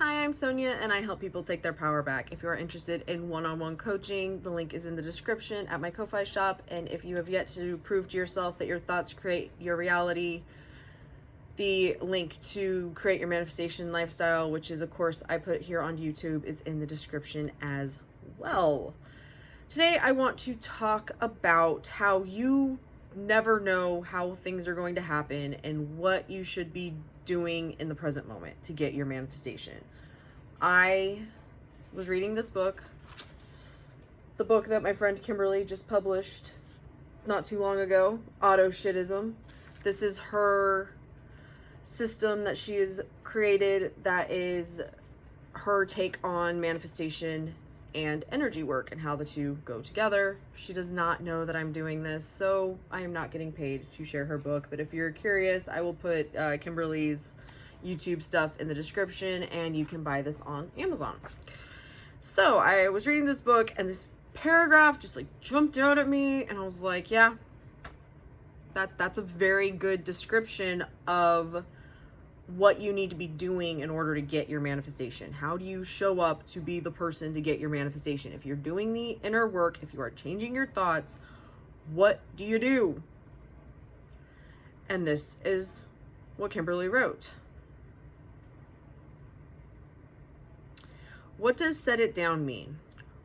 Hi, I'm Sonja, and I help people take their power back. If you are interested in one-on-one coaching, the link is in the description at my Ko-Fi shop. And if you have yet to prove to yourself that your thoughts create your reality, the link to create your manifestation lifestyle, which is a course I put here on YouTube, is in the description as well. Today, I want to talk about how you never know how things are going to happen and what you should be doing in the present moment to get your manifestation. I was reading this book, the book that my friend Kimberly just published not too long ago, Auto-Shitism. This is her system that she has created that is her take on manifestation and energy work and how the two go together. She does not know that I'm doing this, so I am not getting paid to share her book. But if you're curious, I will put Kimberly's YouTube stuff in the description, and you can buy this on Amazon. So I was reading this book, and this paragraph just like jumped out at me, and I was like, yeah, that's a very good description of what you need to be doing in order to get your manifestation. How do you show up to be the person to get your manifestation? If you're doing the inner work, if you are changing your thoughts, what do you do? And this is what Kimberly wrote. What does set it down mean?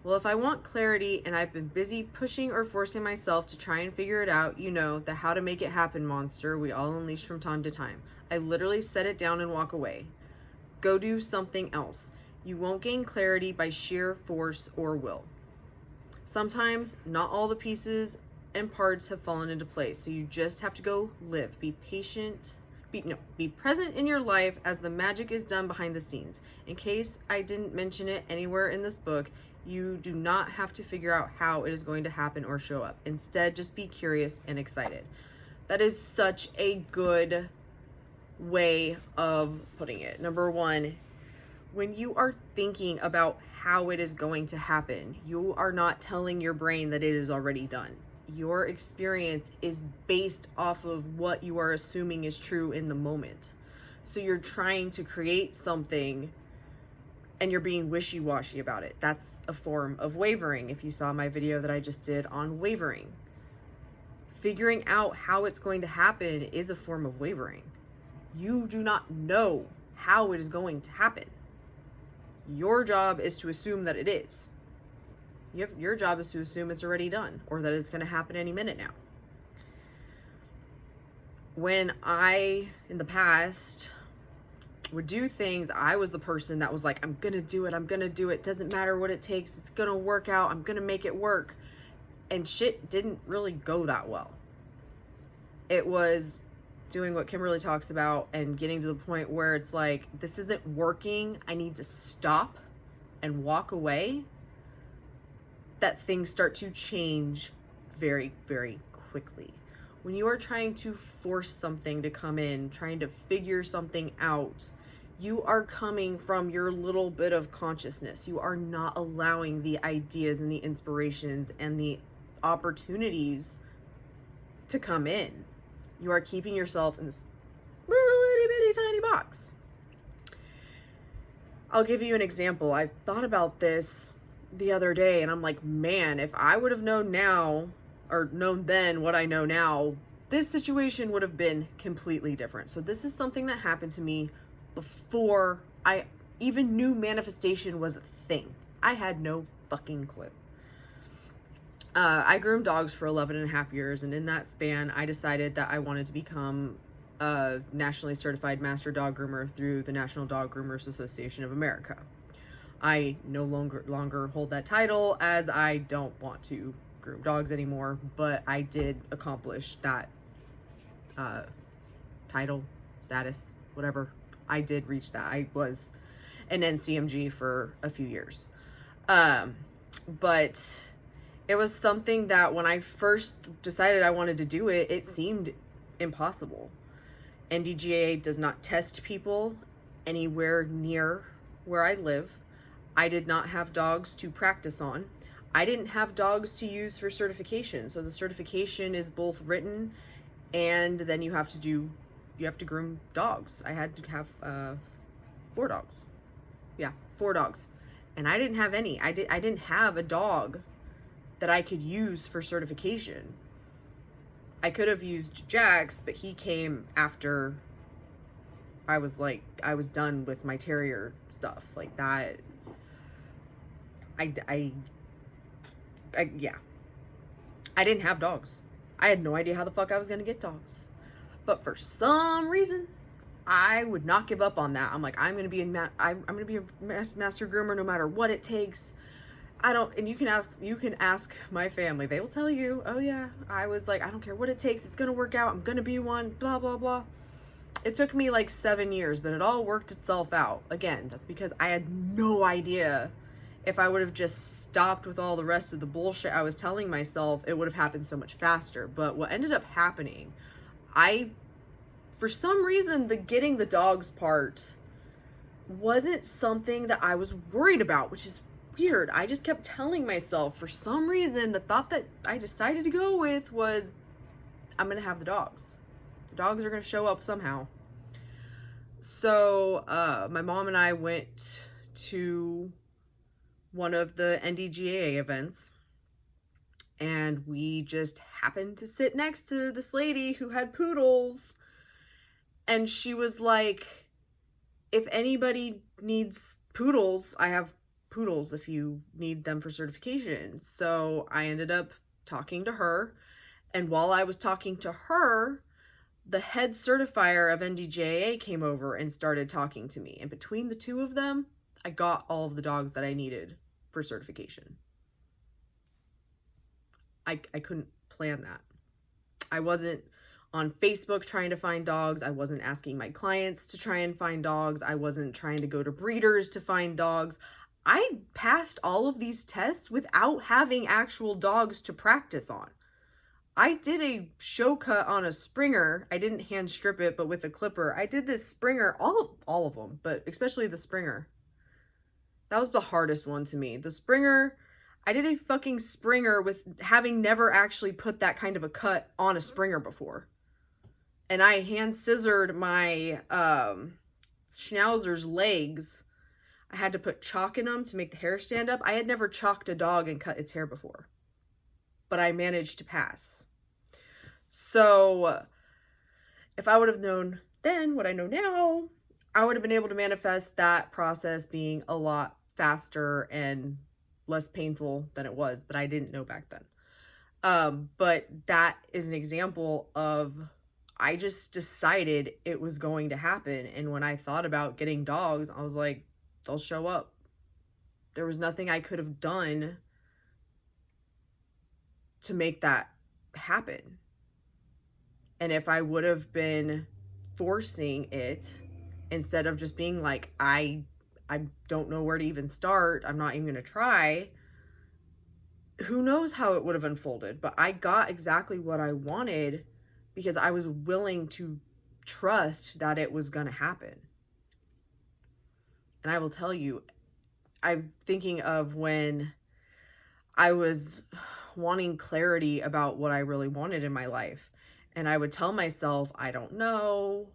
Well, if I want clarity and I've been busy pushing or forcing myself to try and figure it out, you know, the how to make it happen monster we all unleash from time to time. I literally set it down and walk away. Go do something else. You won't gain clarity by sheer force or will. Sometimes not all the pieces and parts have fallen into place, so you just have to go live. Be patient. Be present in your life as the magic is done behind the scenes. In case I didn't mention it anywhere in this book, you do not have to figure out how it is going to happen or show up. Instead, just be curious and excited. That is such a good way of putting it. Number one, when you are thinking about how it is going to happen, you are not telling your brain that it is already done. Your experience is based off of what you are assuming is true in the moment. So you're trying to create something and you're being wishy-washy about it. That's a form of wavering. If you saw my video that I just did on wavering, figuring out how it's going to happen is a form of wavering. You do not know how it is going to happen. Your job is to assume that it is. Your job is to assume it's already done or that it's going to happen any minute now. When I, in the past, would do things, I was the person that was like, I'm going to do it. I'm going to do it. Doesn't matter what it takes. It's going to work out. I'm going to make it work. And shit didn't really go that well. It was doing what Kimberly talks about and getting to the point where it's like, this isn't working. I need to stop and walk away. That things start to change very, very quickly. When you are trying to force something to come in, trying to figure something out, you are coming from your little bit of consciousness. You are not allowing the ideas and the inspirations and the opportunities to come in. You are keeping yourself in this little itty bitty tiny box. I'll give you an example. I thought about this the other day and I'm like, man, if I would have known now or known then what I know now, this situation would have been completely different. So this is something that happened to me before I even knew manifestation was a thing. I had no fucking clue. I groomed dogs for 11 and a half years, and in that span, I decided that I wanted to become a nationally certified master dog groomer through the National Dog Groomers Association of America. I no longer hold that title as I don't want to groom dogs anymore, but I did accomplish that title, status, whatever. I did reach that. I was an NCMG for a few years. But it was something that when I first decided I wanted to do it, it seemed impossible. NDGA does not test people anywhere near where I live. I did not have dogs to practice on. I didn't have dogs to use for certification. So the certification is both written and then you have to groom dogs. I had to have 4 dogs. Yeah, 4 dogs. And I didn't have any. I didn't have a dog that I could use for certification. I could have used Jax, but he came after I was done with my terrier stuff. Like that. Yeah. I didn't have dogs. I had no idea how the fuck I was going to get dogs. But for some reason, I would not give up on that. I'm like, I'm going to be a master groomer no matter what it takes. And you can ask my family. They will tell you, oh yeah, I was like, I don't care what it takes. It's going to work out. I'm going to be one, blah, blah, blah. It took me like 7 years, but it all worked itself out. Again, that's because I had no idea. If I would have just stopped with all the rest of the bullshit I was telling myself, it would have happened so much faster. But what ended up happening, for some reason, getting the dogs part wasn't something that I was worried about, which is weird. I just kept telling myself, for some reason, the thought that I decided to go with was, I'm going to have the dogs. The dogs are going to show up somehow. So my mom and I went to one of the NDGAA events, and we just happened to sit next to this lady who had poodles, and she was like, if anybody needs poodles, I have poodles if you need them for certification. So I ended up talking to her, and while I was talking to her, the head certifier of NDJA came over and started talking to me, and between the two of them, I got all of the dogs that I needed for certification. I couldn't plan that. I wasn't on Facebook trying to find dogs. I wasn't asking my clients to try and find dogs. I wasn't trying to go to breeders to find dogs. I passed all of these tests without having actual dogs to practice on. I did a show cut on a Springer. I didn't hand strip it, but with a clipper. I did this Springer, all of them, but especially the Springer. That was the hardest one to me. The Springer, I did a fucking Springer with having never actually put that kind of a cut on a Springer before. And I hand scissored my Schnauzer's legs. I had to put chalk in them to make the hair stand up. I had never chalked a dog and cut its hair before, but I managed to pass. So if I would have known then what I know now, I would have been able to manifest that process being a lot faster and less painful than it was, but I didn't know back then. But that is an example of, I just decided it was going to happen. And when I thought about getting dogs, I was like, they'll show up. There was nothing I could have done to make that happen. And if I would have been forcing it, instead of just being like, I don't know where to even start, I'm not even going to try, who knows how it would have unfolded. But I got exactly what I wanted because I was willing to trust that it was going to happen. And I will tell you, I'm thinking of when I was wanting clarity about what I really wanted in my life. And I would tell myself, I don't know,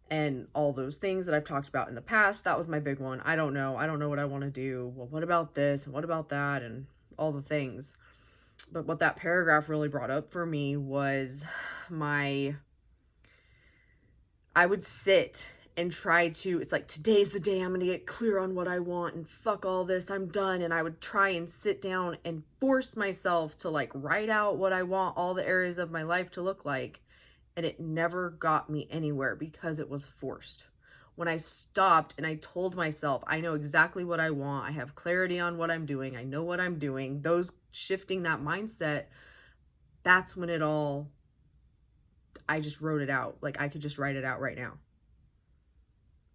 and all those things that I've talked about in the past. That was my big one. I don't know what I want to do. Well, what about this and what about that and all the things. But what that paragraph really brought up for me was I would sit and try to, it's like, today's the day I'm going to get clear on what I want and fuck all this, I'm done. And I would try and sit down and force myself to like write out what I want all the areas of my life to look like. And it never got me anywhere because it was forced. When I stopped and I told myself, I know exactly what I want, I have clarity on what I'm doing, I know what I'm doing, those shifting that mindset, that's when I just wrote it out. Like, I could just write it out right now.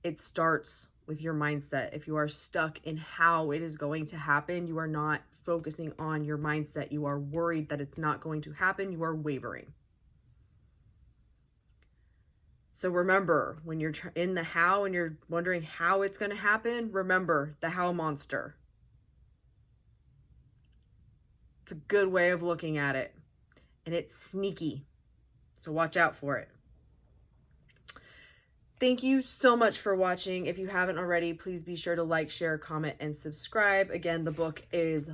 It starts with your mindset. If you are stuck in how it is going to happen, you are not focusing on your mindset. You are worried that it's not going to happen. You are wavering. So remember, when you're in the how and you're wondering how it's going to happen, remember the how monster. It's a good way of looking at it. And it's sneaky. So watch out for it. Thank you so much for watching. If you haven't already, please be sure to like, share, comment, and subscribe. Again, the book is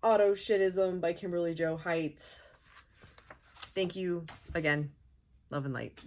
Auto Shitism by Kimberly Jo Height. Thank you again. Love and light.